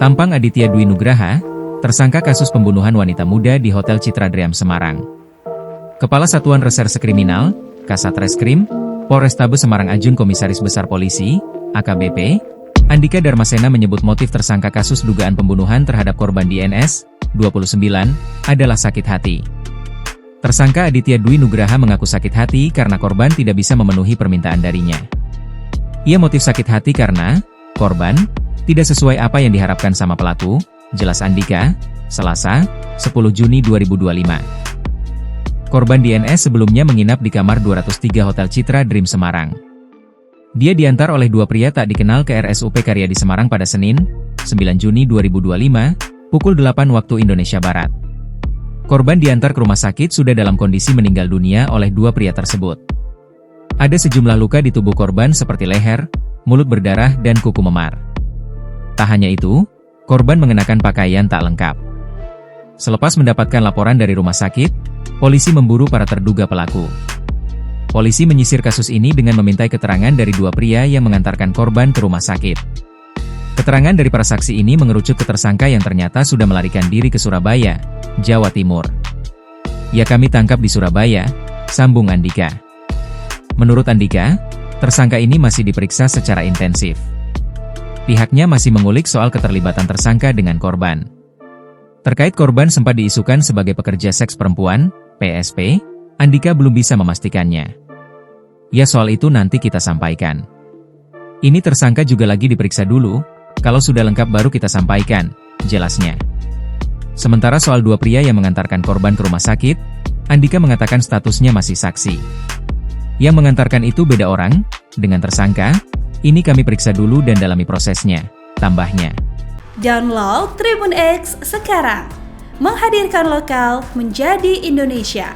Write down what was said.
Tampang Aditya Dwi Nugraha, tersangka kasus pembunuhan wanita muda di Hotel Citra Dream Semarang. Kepala Satuan Reserse Kriminal, Kasat Reskrim, Polrestabes Semarang Ajun Komisaris Besar Polisi, AKBP, Andika Darmasena menyebut motif tersangka kasus dugaan pembunuhan terhadap korban DNS, 29, adalah sakit hati. Tersangka Aditya Dwi Nugraha mengaku sakit hati karena korban tidak bisa memenuhi permintaan darinya. Ia motif sakit hati karena korban tidak sesuai apa yang diharapkan sama pelaku, jelas Andika, Selasa, 10 Juni 2025. Korban DNS sebelumnya menginap di kamar 203 Hotel Citra Dream Semarang. Dia diantar oleh dua pria tak dikenal ke RSUP Karyadi Semarang pada Senin, 9 Juni 2025, pukul 8 waktu Indonesia Barat. Korban diantar ke rumah sakit sudah dalam kondisi meninggal dunia oleh dua pria tersebut. Ada sejumlah luka di tubuh korban seperti leher, mulut berdarah dan kuku memar. Tak hanya itu, korban mengenakan pakaian tak lengkap. Selepas mendapatkan laporan dari rumah sakit, polisi memburu para terduga pelaku. Polisi menyisir kasus ini dengan memintai keterangan dari dua pria yang mengantarkan korban ke rumah sakit. Keterangan dari para saksi ini mengerucut ke tersangka yang ternyata sudah melarikan diri ke Surabaya, Jawa Timur. Ya, kami tangkap di Surabaya, sambung Andika. Menurut Andika, tersangka ini masih diperiksa secara intensif. Pihaknya masih mengulik soal keterlibatan tersangka dengan korban. Terkait korban sempat diisukan sebagai pekerja seks perempuan, PSP, Andika belum bisa memastikannya. Ya, soal itu nanti kita sampaikan. Ini tersangka juga lagi diperiksa dulu, kalau sudah lengkap baru kita sampaikan, jelasnya. Sementara soal dua pria yang mengantarkan korban ke rumah sakit, Andika mengatakan statusnya masih saksi. Yang mengantarkan itu beda orang, dengan tersangka, ini kami periksa dulu dan dalami prosesnya, tambahnya. Download Tribun X sekarang, menghadirkan lokal menjadi Indonesia.